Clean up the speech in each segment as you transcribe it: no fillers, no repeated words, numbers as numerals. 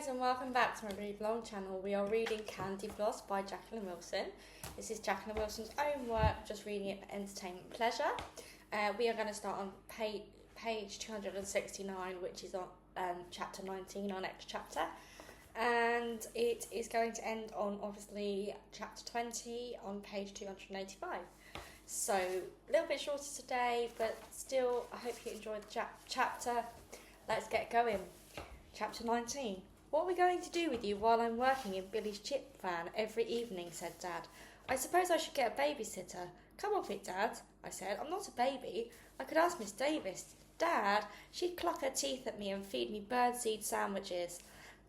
and welcome back to my read long channel. We are reading Candyfloss by Jacqueline Wilson. This is Jacqueline Wilson's own work, just reading it for entertainment pleasure. We are going to start on page 269, which is on chapter 19, our next chapter. And it is going to end on, obviously, chapter 20 on page 285. So, a little bit shorter today, but still, I hope you enjoyed the chapter. Let's get going. Chapter 19. What are we going to do with you while I'm working in Billy's chip van every evening, said Dad. I suppose I should get a babysitter. Come off it, Dad, I said. I'm not a baby. I could ask Miss Davis. Dad, she'd cluck her teeth at me and feed me birdseed sandwiches.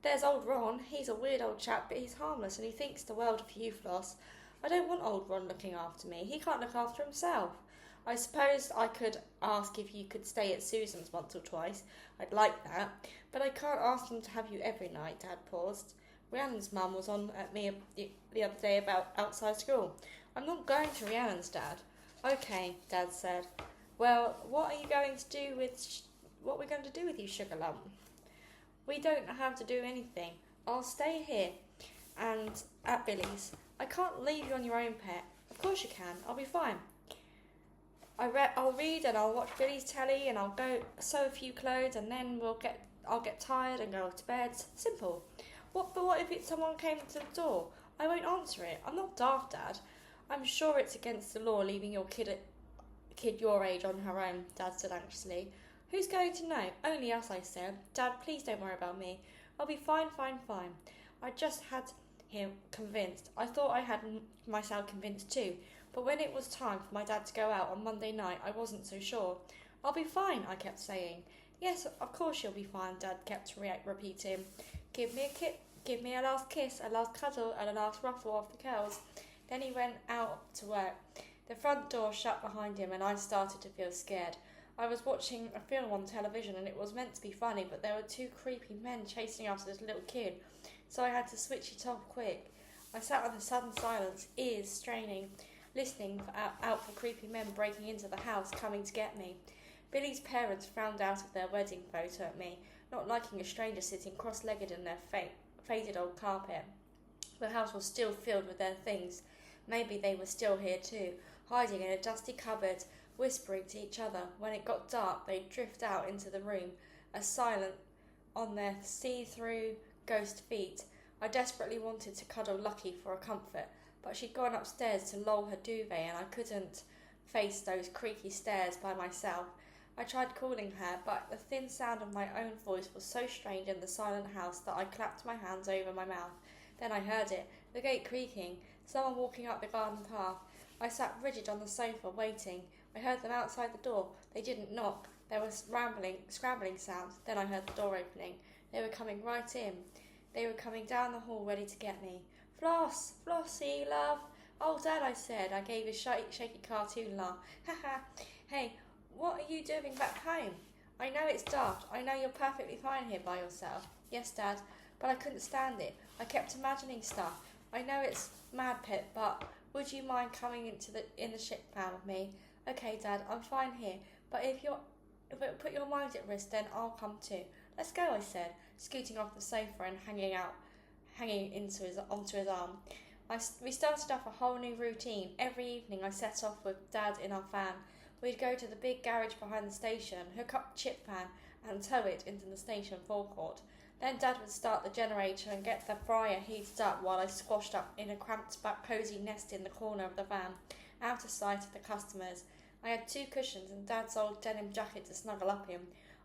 There's old Ron. He's a weird old chap, but he's harmless and he thinks the world of you, Floss. I don't want old Ron looking after me. He can't look after himself. I suppose I could ask if you could stay at Susan's once or twice. I'd like that. But I can't ask them to have you every night, Dad paused. Rhiannon's mum was on at me the other day about outside school. I'm not going to Rhiannon's, Dad. Okay, Dad said. Well, what are we going to do with you, Sugar Lump? We don't have to do anything. I'll stay here and at Billy's. I can't leave you on your own, pet. Of course you can. I'll be fine. I'll read and I'll watch Billy's telly and I'll go sew a few clothes and then I'll get tired and go to bed. Simple. But what if someone came to the door? I won't answer it. I'm not daft, Dad. I'm sure it's against the law leaving your kid your age on her own, Dad said anxiously. Who's going to know? Only us, I said. Dad, please don't worry about me. I'll be fine. I just had him convinced. I thought I had myself convinced too. But when it was time for my dad to go out on Monday night, I wasn't so sure. I'll be fine, I kept saying. Yes, of course you'll be fine, Dad kept repeating. Give me a last kiss, a last cuddle, and a last ruffle off the curls. Then he went out to work. The front door shut behind him, and I started to feel scared. I was watching a film on television, and it was meant to be funny, but there were two creepy men chasing after this little kid, so I had to switch it off quick. I sat on the sudden silence, ears straining, listening out for creepy men breaking into the house, coming to get me. Billy's parents frowned out of their wedding photo at me, not liking a stranger sitting cross-legged in their faded old carpet. The house was still filled with their things. Maybe they were still here too, hiding in a dusty cupboard, whispering to each other. When it got dark, they'd drift out into the room, as silent on their see-through ghost feet. I desperately wanted to cuddle Lucky for a comfort, but she'd gone upstairs to lull her duvet and I couldn't face those creaky stairs by myself. I tried calling her, but the thin sound of my own voice was so strange in the silent house that I clapped my hands over my mouth. Then I heard it, the gate creaking, someone walking up the garden path. I sat rigid on the sofa, waiting. I heard them outside the door. They didn't knock. There was scrambling sounds. Then I heard the door opening. They were coming right in. They were coming down the hall ready to get me. Floss, Flossie, love. Oh, Dad, I said. I gave a shaky cartoon laugh. Ha. Hey, what are you doing back home? I know it's daft. I know you're perfectly fine here by yourself. Yes, Dad, but I couldn't stand it. I kept imagining stuff. I know it's mad, Pip, but would you mind coming in the ship van with me? Okay, Dad, I'm fine here, but if it put your mind at risk, then I'll come too. Let's go, I said, scooting off the sofa and hanging onto his arm. We started off a whole new routine. Every evening I set off with Dad in our van. We'd go to the big garage behind the station, hook up the chip van and tow it into the station forecourt. Then Dad would start the generator and get the fryer heated up while I squashed up in a cramped but cosy nest in the corner of the van, out of sight of the customers. I had 2 cushions and Dad's old denim jacket to snuggle up in.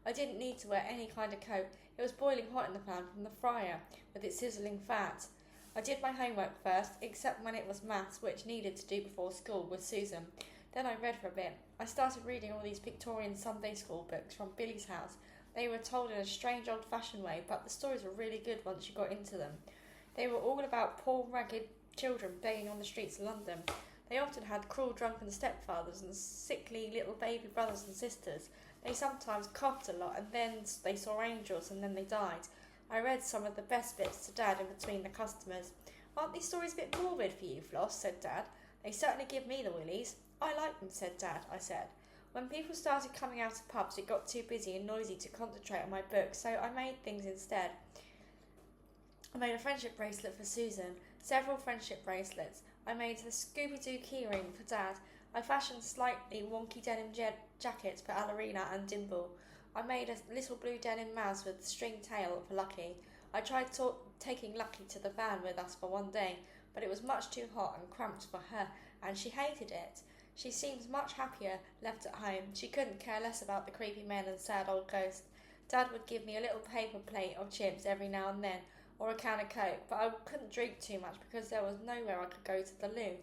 I didn't need to wear any kind of coat. It was boiling hot in the pan from the fryer, with its sizzling fat. I did my homework first, except when it was maths, which needed to do before school with Susan. Then I read for a bit. I started reading all these Victorian Sunday school books from Billy's house. They were told in a strange old-fashioned way, but the stories were really good once you got into them. They were all about poor, ragged children begging on the streets of London. They often had cruel, drunken stepfathers and sickly little baby brothers and sisters. They sometimes coughed a lot, and then they saw angels, and then they died. I read some of the best bits to Dad in between the customers. Aren't these stories a bit morbid for you, Floss? Said Dad. They certainly give me the willies. I like them, said Dad, I said. When people started coming out of pubs, it got too busy and noisy to concentrate on my books, so I made things instead. I made a friendship bracelet for Susan, several friendship bracelets. I made a Scooby-Doo keyring for Dad. I fashioned slightly wonky denim jackets for Alarina and Dimple. I made a little blue denim Maz with a string tail for Lucky. I tried taking Lucky to the van with us for one day, but it was much too hot and cramped for her, and she hated it. She seems much happier left at home. She couldn't care less about the creepy men and sad old ghosts. Dad would give me a little paper plate of chips every now and then, or a can of Coke, but I couldn't drink too much because there was nowhere I could go to the loo.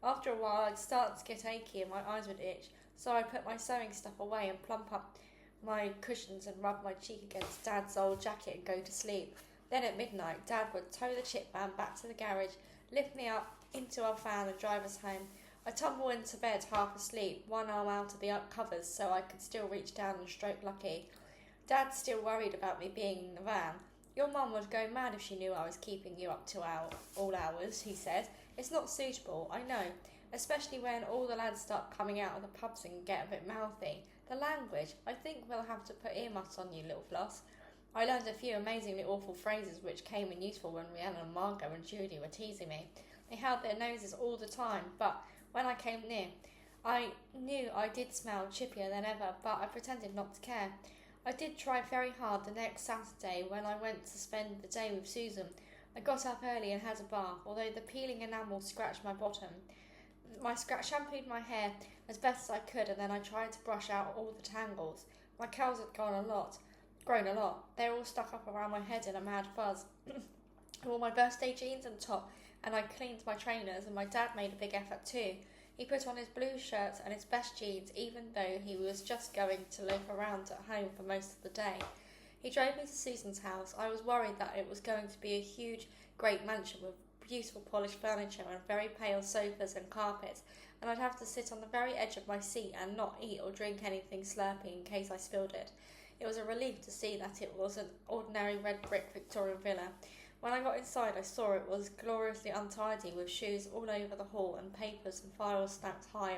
After a while, I'd start to get achy and my eyes would itch, so I'd put my sewing stuff away and plump up my cushions and rub my cheek against Dad's old jacket and go to sleep. Then at midnight, Dad would tow the chip van back to the garage, lift me up into our van and drive us home. I tumbled into bed half asleep, one arm out of the covers so I could still reach down and stroke Lucky. Dad's still worried about me being in the van. Your mum would go mad if she knew I was keeping you up to all hours, he said. It's not suitable, I know, especially when all the lads start coming out of the pubs and get a bit mouthy. The language, I think we'll have to put earmuffs on you, little Floss. I learned a few amazingly awful phrases which came in useful when Rhiannon and Margot and Judy were teasing me. They held their noses all the time, but when I came near, I knew I did smell chippier than ever, but I pretended not to care. I did try very hard the next Saturday when I went to spend the day with Susan. I got up early and had a bath, although the peeling enamel scratched my bottom. Shampooed my hair as best as I could, and then I tried to brush out all the tangles. My curls had grown a lot. They were all stuck up around my head in a mad fuzz. I wore my birthday jeans and top, and I cleaned my trainers, and my dad made a big effort too. He put on his blue shirt and his best jeans, even though he was just going to live around at home for most of the day. He drove me to Susan's house. I was worried that it was going to be a huge, great mansion with beautiful polished furniture and very pale sofas and carpets, and I'd have to sit on the very edge of my seat and not eat or drink anything slurpy in case I spilled it. It was a relief to see that it was an ordinary red brick Victorian villa. When I got inside, I saw it was gloriously untidy, with shoes all over the hall and papers and files stacked high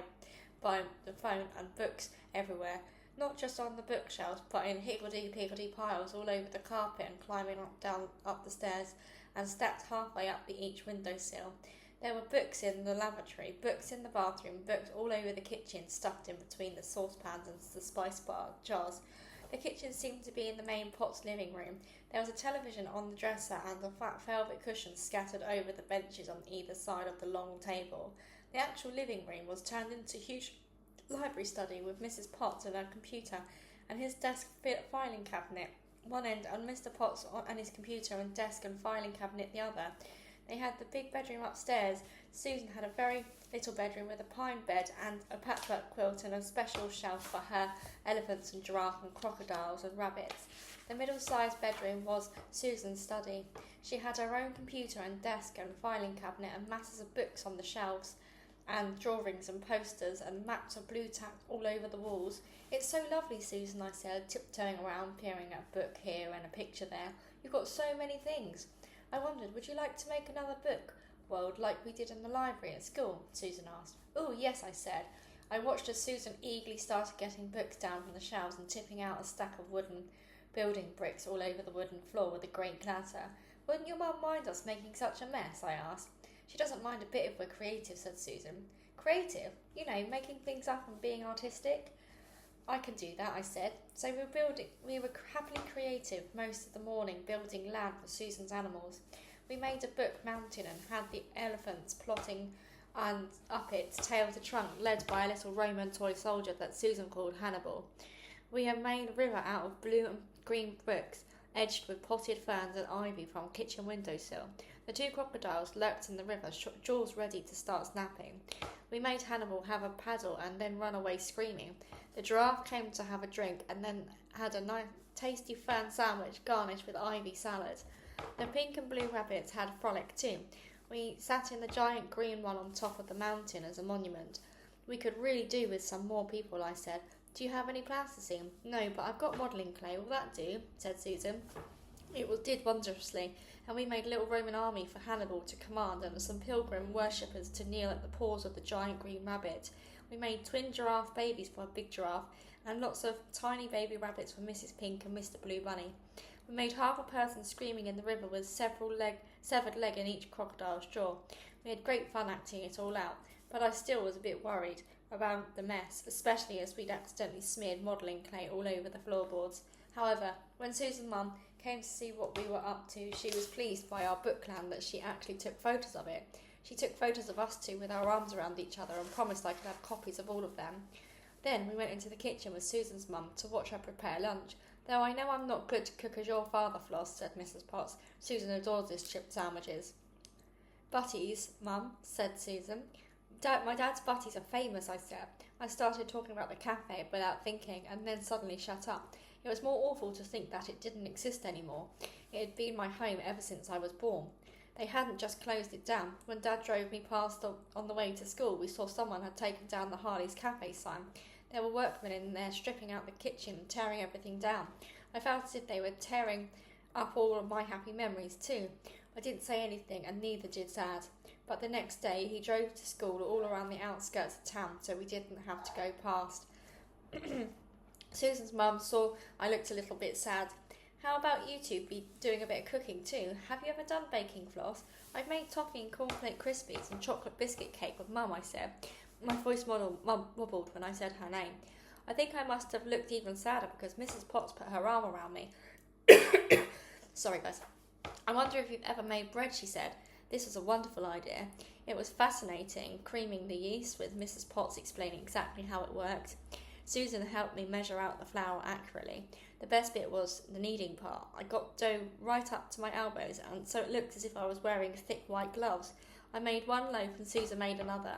by the phone and books everywhere, not just on the bookshelves, but in higgledy-piggledy piles all over the carpet and climbing up the stairs and stacked halfway up each windowsill. There were books in the lavatory, books in the bathroom, books all over the kitchen, stuffed in between the saucepans and the spice bar jars. The kitchen seemed to be in the main pot's living room. There was a television on the dresser and the fat velvet cushions scattered over the benches on either side of the long table. The actual living room was turned into a huge library study with Mrs. Potts and her computer and his desk filing cabinet one end, and Mr. Potts and his computer and desk and filing cabinet the other. They had the big bedroom upstairs. Susan had a very little bedroom with a pine bed and a patchwork quilt and a special shelf for her elephants and giraffe and crocodiles and rabbits. The middle-sized bedroom was Susan's study. She had her own computer and desk and filing cabinet and masses of books on the shelves and drawings and posters and maps of blue tack all over the walls. It's so lovely, Susan, I said, tiptoeing around, peering at a book here and a picture there. You've got so many things. I wondered, would you like to make another book world like we did in the library at school? Susan asked. Oh, yes, I said. I watched as Susan eagerly started getting books down from the shelves and tipping out a stack of wooden building bricks all over the wooden floor with a great clatter. Wouldn't your mum mind us making such a mess? I asked. She doesn't mind a bit if we're creative, said Susan. Creative? You know, making things up and being artistic? I can do that, I said. So we were happily creative most of the morning, building land for Susan's animals. We made a book mountain and had the elephants plotting and up its tail to trunk, led by a little Roman toy soldier that Susan called Hannibal. We have made a river out of blue and green bricks, edged with potted ferns and ivy from kitchen windowsill. The two crocodiles lurked in the river, jaws ready to start snapping. We made Hannibal have a paddle and then run away screaming. The giraffe came to have a drink and then had a nice, tasty fern sandwich garnished with ivy salad. The pink and blue rabbits had a frolic too. We sat in the giant green one on top of the mountain as a monument. We could really do with some more people, I said. Do you have any plasticine? No, but I've got modelling clay. Will that do? Said Susan. It did wondrously, and we made a little Roman army for Hannibal to command and some pilgrim worshippers to kneel at the paws of the giant green rabbit. We made twin giraffe babies for a big giraffe and lots of tiny baby rabbits for Mrs. Pink and Mr. Blue Bunny. We made half a person screaming in the river with severed leg in each crocodile's jaw. We had great fun acting it all out, but I still was a bit worried about the mess, especially as we'd accidentally smeared modelling clay all over the floorboards. However, when Susan's mum came to see what we were up to, she was pleased by our bookland that she actually took photos of it. She took photos of us two with our arms around each other and promised I could have copies of all of them. Then we went into the kitchen with Susan's mum to watch her prepare lunch. Though I know I'm not good to cook as your father, Floss, said Mrs. Potts. Susan adores his chipped sandwiches. Butties, Mum, said Susan. My dad's butties are famous, I said. I started talking about the cafe without thinking and then suddenly shut up. It was more awful to think that it didn't exist anymore. It had been my home ever since I was born. They hadn't just closed it down. When Dad drove me past on the way to school, we saw someone had taken down the Harley's cafe sign. There were workmen in there stripping out the kitchen and tearing everything down. I felt as if they were tearing up all of my happy memories too. I didn't say anything, and neither did Dad. But the next day he drove to school all around the outskirts of town, so we didn't have to go past. Susan's mum saw I looked a little bit sad. How about you two be doing a bit of cooking too? Have you ever done baking, Floss? I've made toffee and cornflake crispies and chocolate biscuit cake with Mum, I said. My voice wobbled when I said her name. I think I must have looked even sadder because Mrs. Potts put her arm around me. Sorry, guys. I wonder if you've ever made bread, she said. This was a wonderful idea. It was fascinating, creaming the yeast with Mrs. Potts explaining exactly how it worked. Susan helped me measure out the flour accurately. The best bit was the kneading part. I got dough right up to my elbows, and so it looked as if I was wearing thick white gloves. I made one loaf and Susan made another.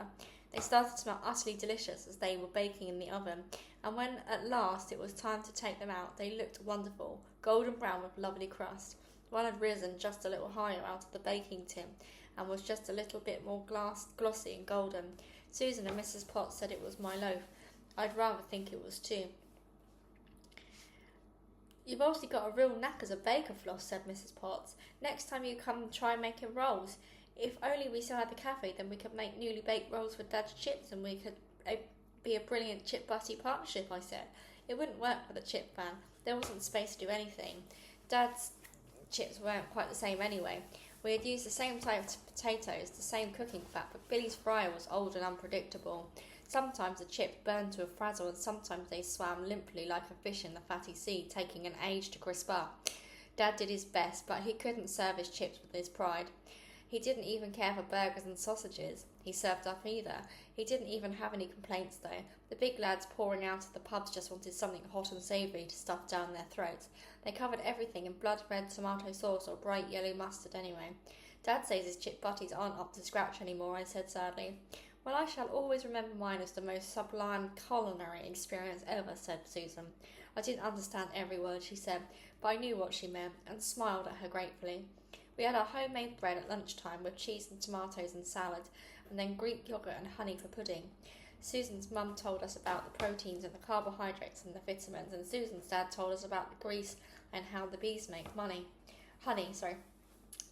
They started to smell utterly delicious as they were baking in the oven, and when at last it was time to take them out, they looked wonderful, golden brown with lovely crust. One had risen just a little higher out of the baking tin and was just a little bit more glossy and golden. Susan and Mrs. Potts said it was my loaf. I'd rather think it was too. You've obviously got a real knack as a baker, Floss, said Mrs. Potts. Next time you come, try making rolls. If only we still had the cafe, then we could make newly baked rolls with Dad's chips, and we could be a brilliant chip-butty partnership, I said. It wouldn't work for the chip van. There wasn't space to do anything. Dad's chips weren't quite the same anyway. We had used the same type of potatoes, the same cooking fat, but Billy's fryer was old and unpredictable. Sometimes the chips burned to a frazzle, and sometimes they swam limply like a fish in the fatty sea, taking an age to crisp up. Dad did his best, but he couldn't serve his chips with his pride. He didn't even care for burgers and sausages he served up either. He didn't even have any complaints, though. The big lads pouring out of the pubs just wanted something hot and savoury to stuff down their throats. They covered everything in blood-red tomato sauce or bright yellow mustard anyway. Dad says his chip butties aren't up to scratch anymore, I said sadly. Well, I shall always remember mine as the most sublime culinary experience ever, said Susan. I didn't understand every word she said, but I knew what she meant and smiled at her gratefully. We had our homemade bread at lunchtime with cheese and tomatoes and salad, and then Greek yoghurt and honey for pudding. Susan's mum told us about the proteins and the carbohydrates and the vitamins, and Susan's dad told us about the grease and how the bees make honey.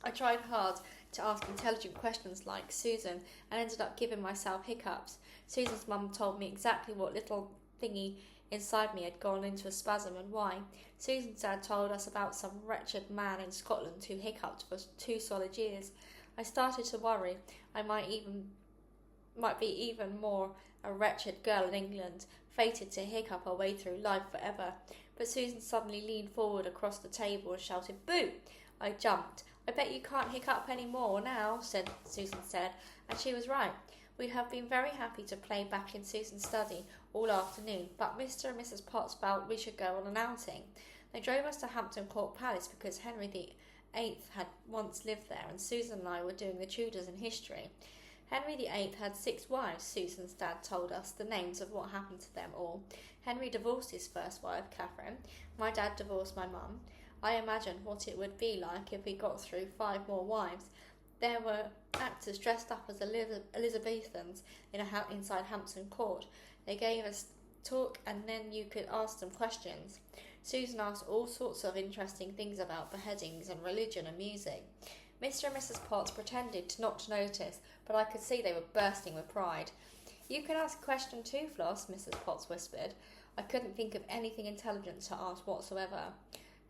I tried hard to ask intelligent questions like Susan and ended up giving myself hiccups. Susan's mum told me exactly what little thingy inside me had gone into a spasm and why. Susan's dad told us about some wretched man in Scotland who hiccuped for 2 solid years. I started to worry I might be even more a wretched girl in England, fated to hiccup her way through life forever. But Susan suddenly leaned forward across the table and shouted, "Boo!" I jumped. "I bet you can't hiccup any more now," Susan said, and she was right. We have been very happy to play back in Susan's study all afternoon, but Mr. and Mrs. Potts felt we should go on an outing. They drove us to Hampton Court Palace because Henry VIII had once lived there, and Susan and I were doing the Tudors in history. Henry VIII had 6 wives, Susan's dad told us the names of what happened to them all. Henry divorced his first wife, Catherine. My dad divorced my mum. I imagined what it would be like if we got through 5 more wives. There were actors dressed up as Elizabethans inside Hampton Court. They gave us talk and then you could ask them questions. Susan asked all sorts of interesting things about beheadings and religion and music. Mr. and Mrs. Potts pretended not to notice, but I could see they were bursting with pride. "You can ask a question too, Floss," Mrs. Potts whispered. I couldn't think of anything intelligent to ask whatsoever.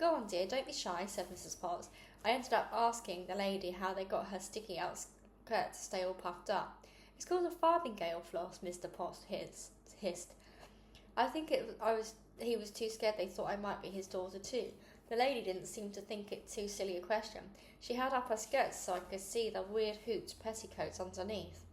Go on, dear, don't be shy, said Mrs. Potts. I ended up asking the lady how they got her sticky out skirt to stay all puffed up. It's called a farthingale floss, Mr. Potts hissed. I think he was too scared they thought I might be his daughter too. The lady didn't seem to think it too silly a question. She held up her skirts so I could see the weird hooped petticoats underneath.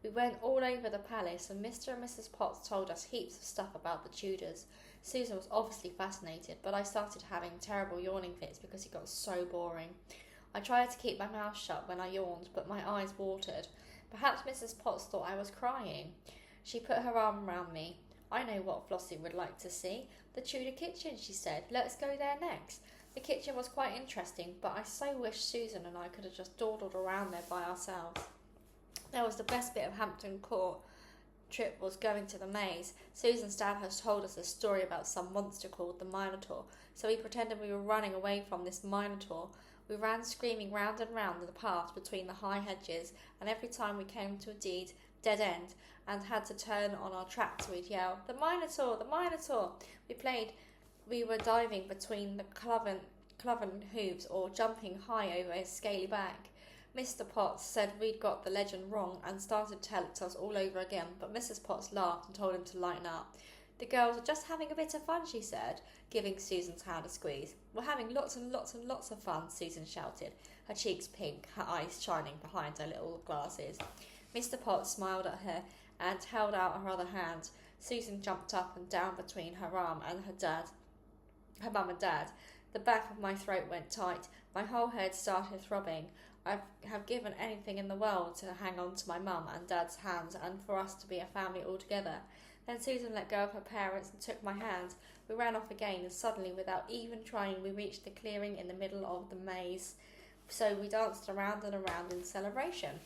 We went all over the palace, and Mr. and Mrs. Potts told us heaps of stuff about the Tudors. Susan was obviously fascinated, but I started having terrible yawning fits because it got so boring. I tried to keep my mouth shut when I yawned, but my eyes watered. Perhaps Mrs. Potts thought I was crying. She put her arm around me. I know what Flossie would like to see. The Tudor kitchen, she said. Let's go there next. The kitchen was quite interesting, but I so wish Susan and I could have just dawdled around there by ourselves. That was the best bit of Hampton Court trip, was going to the maze. Susan's dad has told us a story about some monster called the Minotaur, so we pretended we were running away from this Minotaur. We ran screaming round and round the path between the high hedges, and every time we came to a dead end and had to turn on our tracks, we'd yell, "The Minotaur! The Minotaur!" We were diving between the cloven hooves or jumping high over his scaly back. Mr. Potts said we'd got the legend wrong and started to tell it to us all over again, but Mrs. Potts laughed and told him to lighten up. The girls are just having a bit of fun, she said, giving Susan's hand a squeeze. We're having lots and lots and lots of fun, Susan shouted, her cheeks pink, her eyes shining behind her little glasses. Mr. Potts smiled at her and held out her other hand. Susan jumped up and down between her arm and her mum and dad. The back of my throat went tight. My whole head started throbbing. I have given anything in the world to hang on to my mum and dad's hands and for us to be a family altogether. Then Susan let go of her parents and took my hand. We ran off again, and suddenly, without even trying, we reached the clearing in the middle of the maze. So we danced around and around in celebration.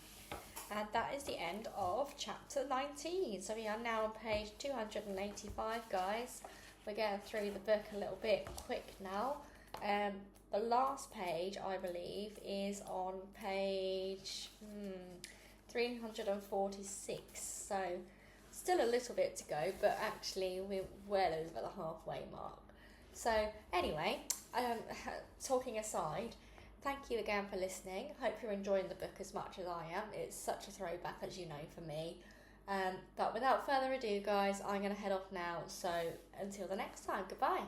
And that is the end of chapter 19. So we are now on page 285, guys. We're getting through the book a little bit quick now. The last page, I believe, is on page 346. So still a little bit to go, but actually we're well over the halfway mark. So anyway, talking aside, thank you again for listening. Hope you're enjoying the book as much as I am. It's such a throwback, as you know, for me. But without further ado, guys, I'm going to head off now. So until the next time, goodbye.